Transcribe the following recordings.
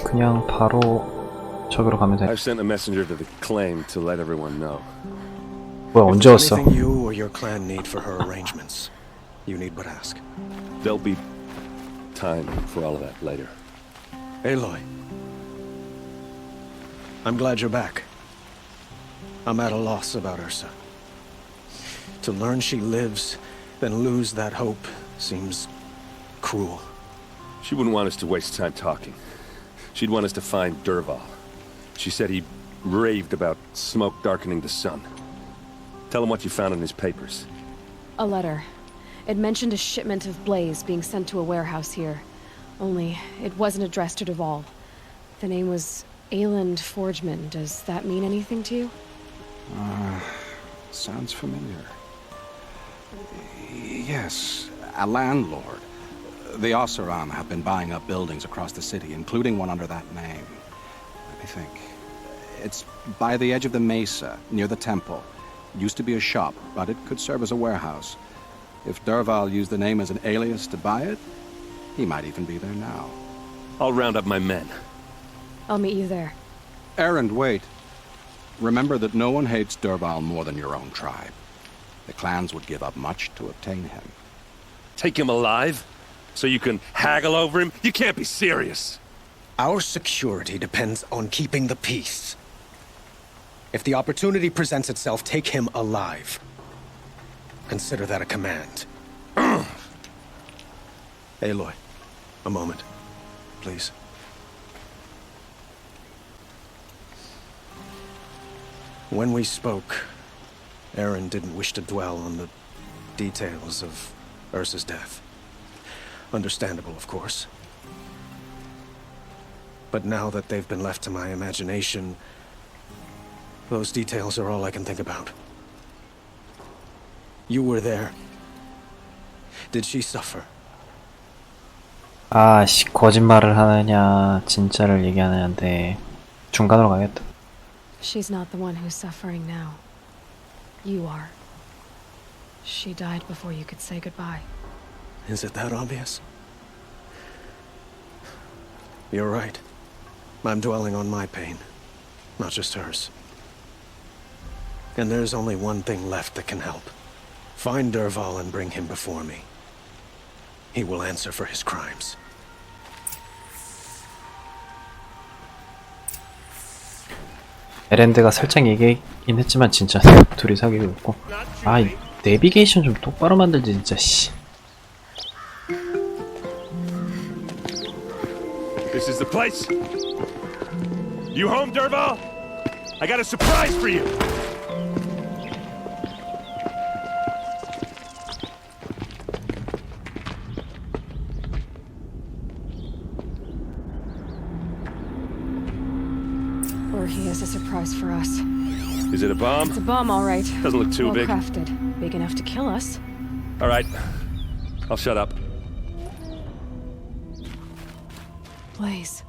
그냥 바로 저기로 가면 돼. I've sent a messenger to the claim to let everyone know. 뭐야, 언제 왔어? Anything you or your clan need for her arrangements, you need but ask. There'll be time for all of that later. Aloy, I'm glad you're back. I'm at a loss about Ursa. To learn she lives, then lose that hope seems cruel. She wouldn't want us to waste time talking. She'd want us to find Dervahl. She said he raved about smoke darkening the sun. Tell him what you found in his papers. A letter. It mentioned a shipment of blaze being sent to a warehouse here. Only, it wasn't addressed to Dervahl. The name was Ayland Forgeman. Does that mean anything to you? Sounds familiar. Yes, a landlord. The Oseram have been buying up buildings across the city, including one under that name. Let me think. It's by the edge of the mesa, near the temple. Used to be a shop, but it could serve as a warehouse. If Dervahl used the name as an alias to buy it, he might even be there now. I'll round up my men. I'll meet you there. Erend, wait. Remember that no one hates Dervahl more than your own tribe. The clans would give up much to obtain him. Take him alive? So you can haggle over him? You can't be serious. Our security depends on keeping the peace. If the opportunity presents itself, take him alive. Consider that a command. Aloy, a moment, please. When we spoke, Eren didn't wish to dwell on the details of Ursa's death. Understandable, of course. But now that they've been left to my imagination, those details are all I can think about. You were there. Did she suffer? 아씨, 거짓말을 하느냐 진짜를 얘기하느냐인데 중간으로 가야겠다. She's not the one who's suffering now. You are. She died before you could say goodbye. Is it that obvious? You're right. I'm dwelling on my pain, not just hers. And there's only one thing left that can help. Find Dervahl and bring him before me. He will answer for his crimes. 에렌드가 살짝 얘기긴 했지만 진짜 둘이 사귀고 있고. 아, 이 내비게이션 좀 똑바로 만들지 진짜. 씨. This is the place. You home, Dervahl? I got a surprise for you. Or he has a surprise for us. Is it a bomb? It's a bomb, all right. Doesn't look too well big. crafted. Big enough to kill us. All right. I'll shut up. Blaze.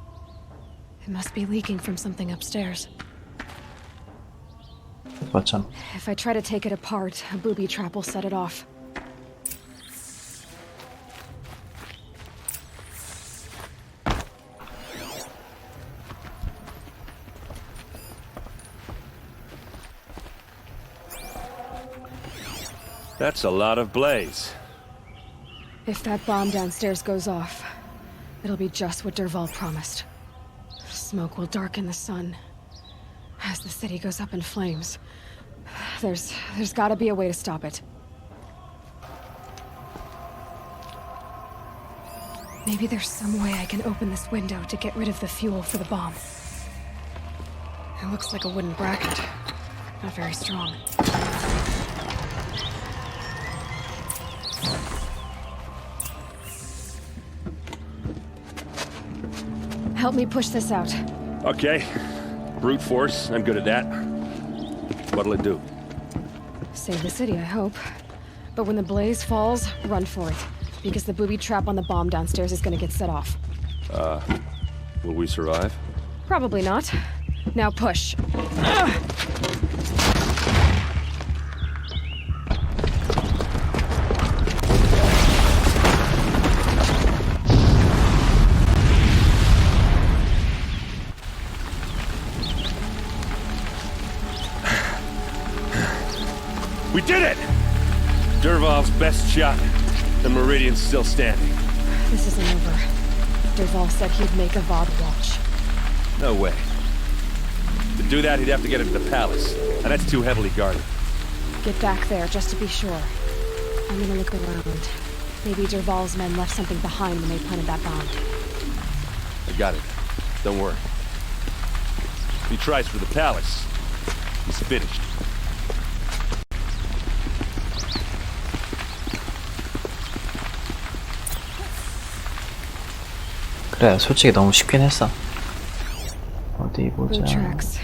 It must be leaking from something upstairs. 맞잖아. If I try to take it apart, a booby trap will set it off. That's a lot of blaze. If that bomb downstairs goes off, it'll be just what Dervahl promised. Smoke will darken the sun. As the city goes up in flames, there's gotta be a way to stop it. Maybe there's some way I can open this window to get rid of the fuel for the bomb. It looks like a wooden bracket. Not very strong. Help me push this out. Okay. Brute force, I'm good at that. What'll it do? Save the city, I hope. But when the blaze falls, run for it. Because the booby trap on the bomb downstairs is gonna get set off. Will we survive? Probably not. Now push. Dervahl's best shot. The Meridian's still standing. This isn't over. Dervahl said he'd make Avad watch. No way. To do that, he'd have to get into the palace, and that's too heavily guarded. Get back there, just to be sure. I'm gonna look around. Maybe Dervahl's men left something behind when they planted that bomb. I got it. Don't worry. If he tries for the palace, he's finished. 그래, 솔직히 너무 쉽긴 했어. 어디 보자. Boot tracks,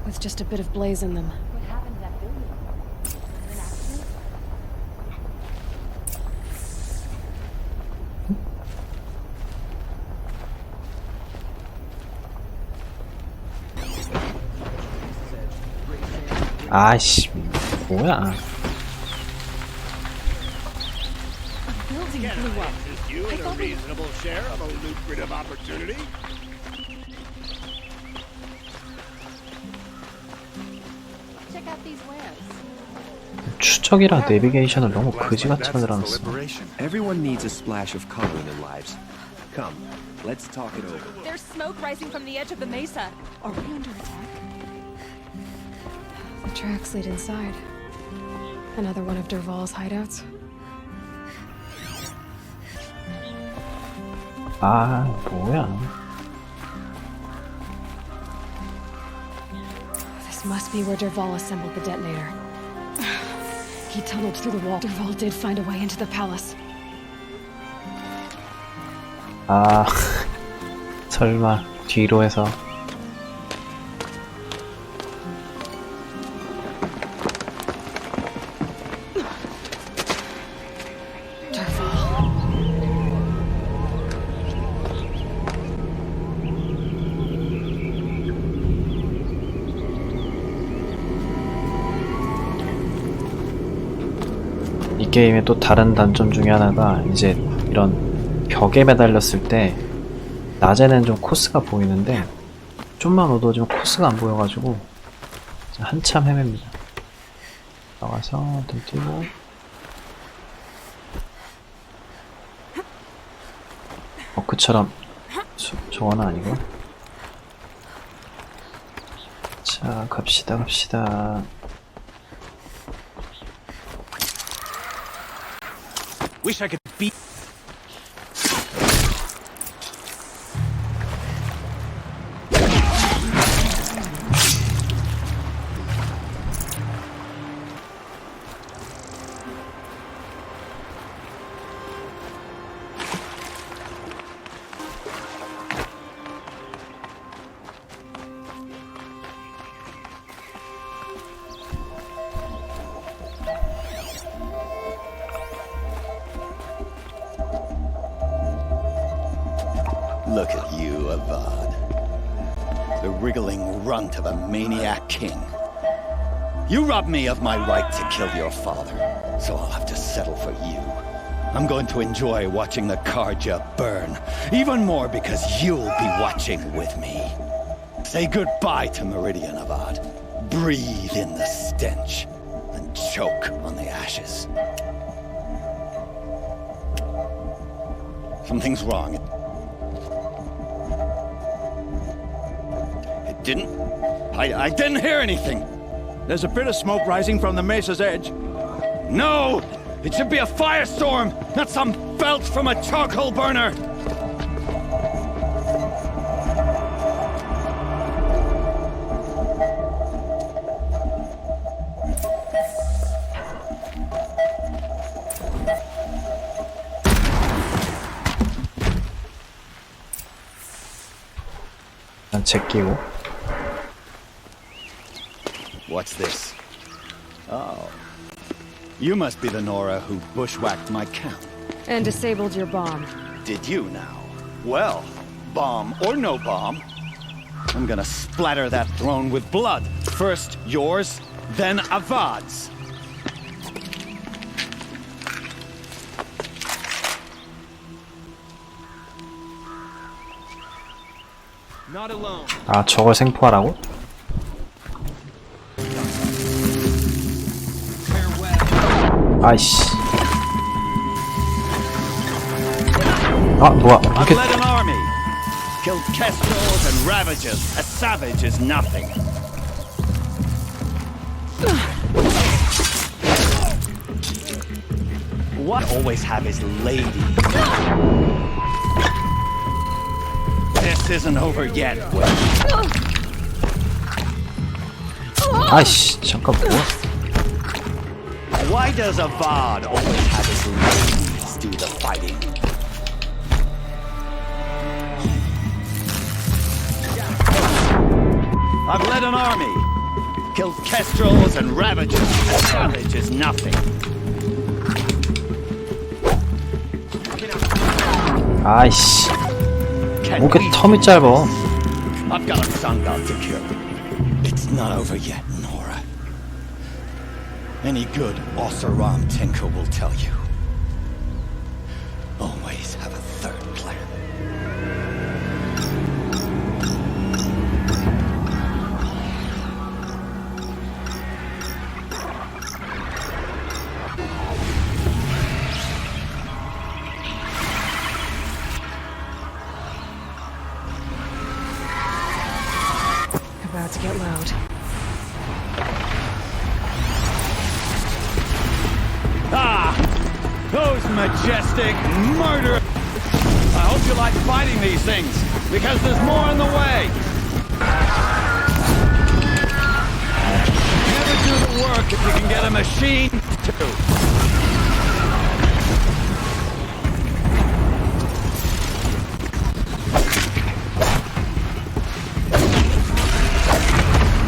with just a bit of blaze in them. 아이씨, 뭐야? Building blew up. You in a reasonable share of a lucrative opportunity? Check out these wares. 추적이랑 내비게이션을 너무 그지같이 만들어놨어. Everyone needs a splash of color in their lives. Come, let's talk it over. There's smoke rising from the edge of the mesa. Are we under attack? The tracks lead inside. Another one of Dervahl's hideouts. 아, 뭐야? This must be where Dervahl assembled the detonator. He tunneled through the wall. Dervahl did find a way into the palace. 아, 설마 뒤로 해서. 이 게임의 또 다른 단점 중에 하나가 이제 이런 벽에 매달렸을 때 낮에는 좀 코스가 보이는데 좀만 어두워지면 코스가 안 보여가지고 한참 헤맵니다. 나가서 좀 뛰고 그처럼 저거는 아니고. 자, 갑시다. Wish I could beat. Look at you, Avad. The wriggling runt of a maniac king. You robbed me of my right to kill your father, so I'll have to settle for you. I'm going to enjoy watching the Karja burn, even more because you'll be watching with me. Say goodbye to Meridian, Avad. Breathe in the stench, and choke on the ashes. Something's wrong. I didn't hear anything. There's a bit of smoke rising from the mesa's edge. No! It should be a firestorm, not some belch from a charcoal burner! 난 제끼고. What's this? Oh. You must be the Nora who bushwhacked my camp. And disabled your bomb. Did you now? Well, bomb or no bomb, I'm gonna splatter that throne with blood. First yours, then Avad's. Not alone. 아, 저걸 생포하라고? 아이씨. 아 뭐야 I've 이렇게 led an army. Killed kestrels and ravagers. A savage is nothing. What I always have is lady. This isn't over yet. 아이씨 잠깐 뭐야? Why does Avad always have his ladies do the fighting? I've led an army. Killed kestrels and ravagers. A savage is nothing. 아이씨 Can 뭐 이렇게 we- 텀이 짧아. I've got a sundial to kill. It's not over yet, Nora. Any good Oseram Tinker will tell you. Always have a third plan. About to get loud. Ah! Those majestic murder! I hope you like fighting these things, because there's more in the way! Never do the work if you can get a machine to.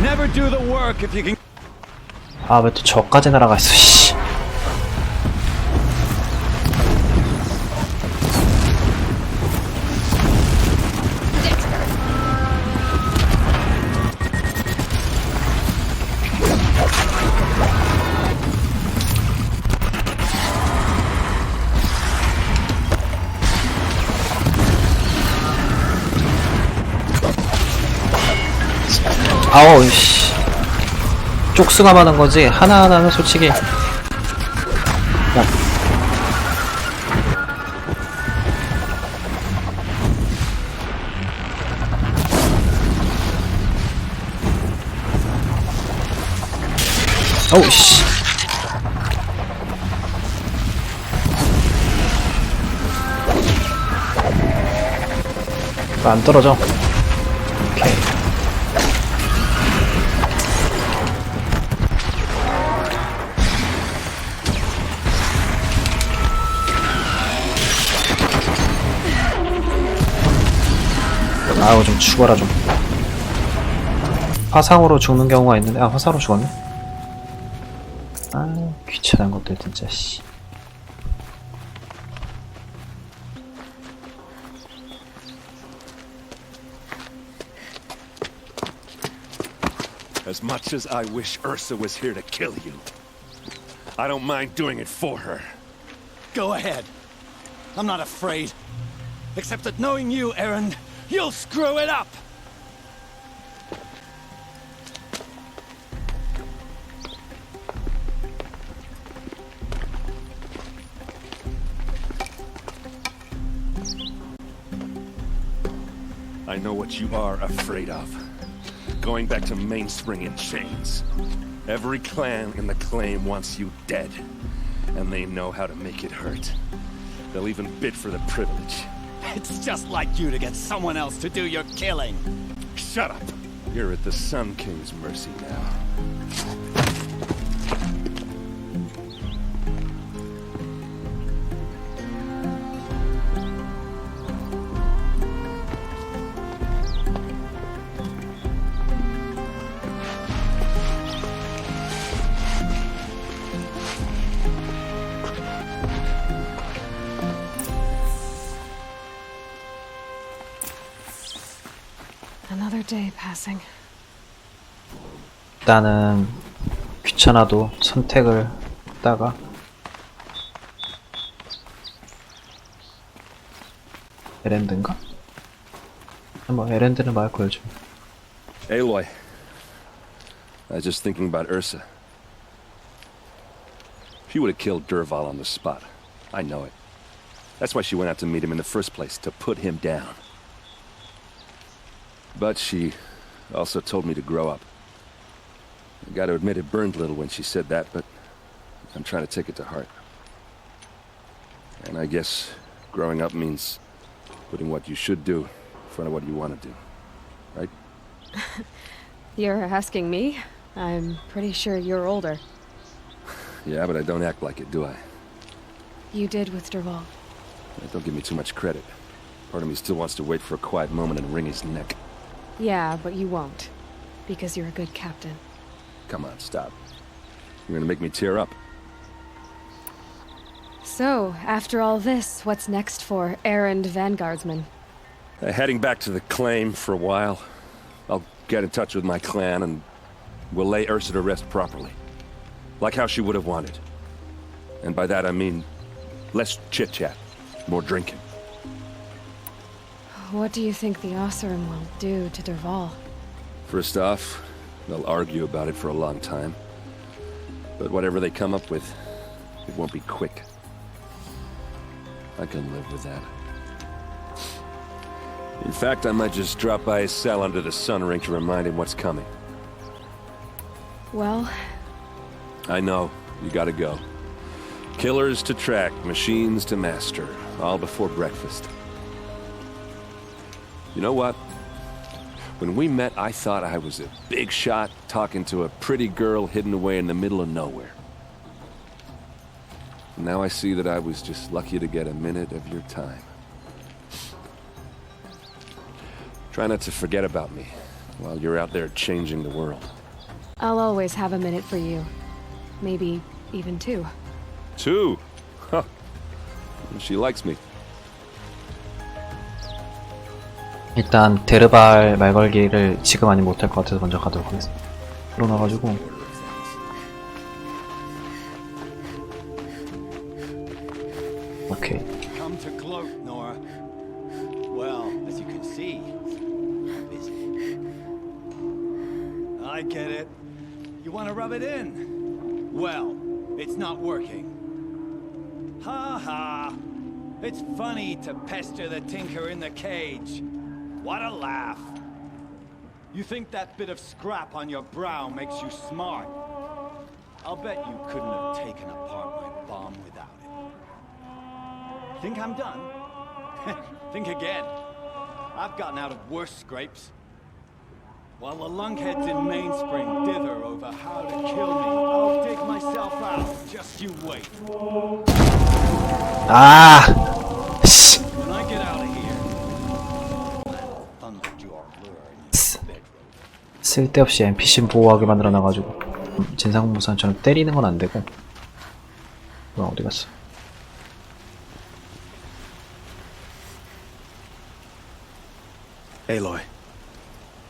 Never do the work if you can. 아 왜 또 저까지 날아가 있어 씨. 아우 씨 쪽수가 많은 거지 하나하나는 솔직히 야. 어우 씨 안 떨어져. 오케이. 아우 좀 죽어라 좀. 화상으로 죽는 경우가 있는데 아 화상으로 죽었네. 아 귀찮은 것들 진짜 씨. As much as I wish Ursa was here to kill you, I don't mind doing it for her. Go ahead. I'm not afraid. Except that knowing you, Aaron, you'll screw it up! I know what you are afraid of. Going back to Mainspring in chains. Every clan in the claim wants you dead. And they know how to make it hurt. They'll even bid for the privilege. It's just like you to get someone else to do your killing. Shut up! You're at the Sun King's mercy now. Another day passing. 일단은 귀찮아도 선택을 했다가 에렌드인가? 뭐 에렌드는 말 걸죠. Aloy. I was just thinking about Ursa. She would have killed Dervahl on the spot. I know it. That's why she went out to meet him in the first place, to put him down. But she also told me to grow up. I gotta admit it burned a little when she said that, but I'm trying to take it to heart. And I guess growing up means putting what you should do in front of what you want to do, right? You're asking me? I'm pretty sure you're older. Yeah, but I don't act like it, do I? You did with Dervaal. Don't give me too much credit. Part of me still wants to wait for a quiet moment and wring his neck. Yeah, but you won't. Because you're a good captain. Come on, stop. You're gonna make me tear up. So, after all this, what's next for errand vanguardsman? Heading back to the claim for a while. I'll get in touch with my clan and we'll lay Ursa to rest properly. Like how she would have wanted. And by that I mean less chit-chat, more drinking. What do you think the Oseram will do to Dervaal? First off, they'll argue about it for a long time. But whatever they come up with, it won't be quick. I can live with that. In fact, I might just drop by his cell under the sun ring to remind him what's coming. Well... I know, you gotta go. Killers to track, machines to master, all before breakfast. You know what? When we met, I thought I was a big shot talking to a pretty girl hidden away in the middle of nowhere. Now I see that I was just lucky to get a minute of your time. Try not to forget about me while you're out there changing the world. I'll always have a minute for you. Maybe even two. Two? Huh. She likes me. 일단 데르바알 말 걸기를 지금 아니면 못할 것 같아서 먼저 가도록 하겠습니다. 그러나가지고 오케이. Come to gloat, Nora. Well, as you can see, I'm busy. I get it. You want to rub it in? Well, it's not working. Ha ha. It's funny to pester the tinker in the cage. What a laugh. You think that bit of scrap on your brow makes you smart? I'll bet you couldn't have taken apart my bomb without it. Think I'm done? Think again. I've gotten out of worse scrapes. While the lunkheads in Mainspring dither over how to kill me, I'll dig myself out. Just you wait. 아! When I get out of here, I'll thunder your lure in your bedroom. 쓸데없이 NPC 보호하게 만들어놔가지고 진상무사처럼 때리는 건 안 되고. 뭐야, 어디 갔어? Aloy,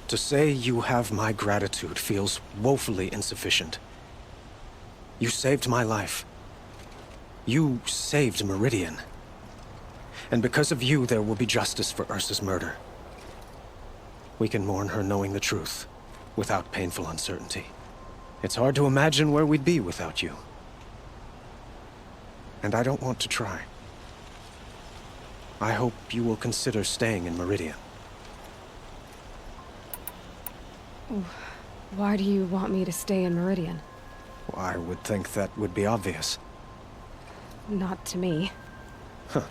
to say you have my gratitude feels woefully insufficient. You saved my life. You saved Meridian. And because of you, there will be justice for Ursa's murder. We can mourn her knowing the truth, without painful uncertainty. It's hard to imagine where we'd be without you. And I don't want to try. I hope you will consider staying in Meridian. Why do you want me to stay in Meridian? I would think that would be obvious. Not to me. Huh.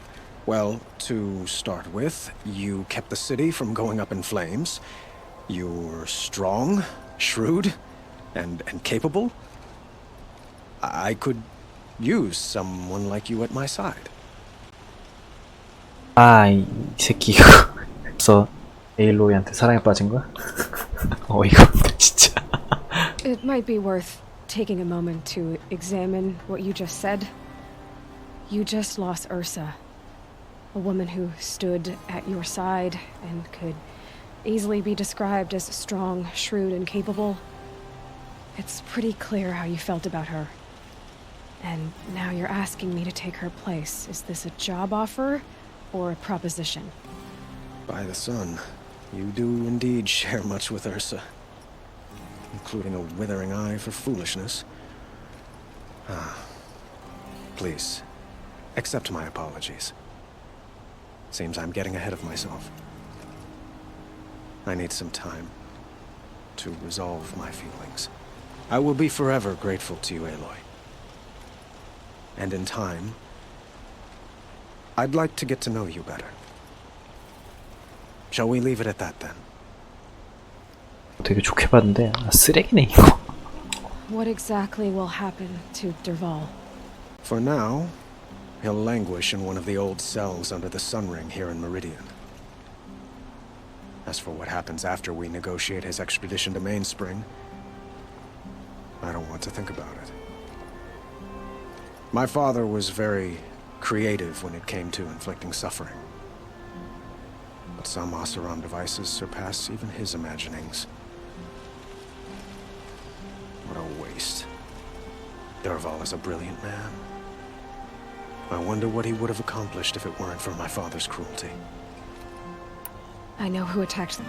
Well, to start with, you kept the city from going up in flames. You're strong, shrewd, and capable. I could use someone like you at my side. 아, 이 새끼 이거 벌써 에일로이한테 사랑에 빠진 거야? 어이가 없네 진짜. It might be worth taking a moment to examine what you just said. You just lost Ursa, a woman who stood at your side and could easily be described as strong, shrewd, and capable. It's pretty clear how you felt about her. And now you're asking me to take her place. Is this a job offer or a proposition? By the sun, you do indeed share much with Ursa, including a withering eye for foolishness. Please, accept my apologies. Seems I'm getting ahead of myself. I need some time to resolve my feelings. I will be forever grateful to you, Aloy. And in time, I'd like to get to know you better. Shall we leave it at that then? 되게 좋게 봤는데 쓰레기네 이거. What exactly will happen to Dervaal? For now, he'll languish in one of the old cells under the Sun Ring here in Meridian. As for what happens after we negotiate his extradition to Mainspring, I don't want to think about it. My father was very creative when it came to inflicting suffering. But some Oseram devices surpass even his imaginings. What a waste. Dervaal is a brilliant man. I wonder what he would have accomplished if it weren't for my father's cruelty. I know who attacked them.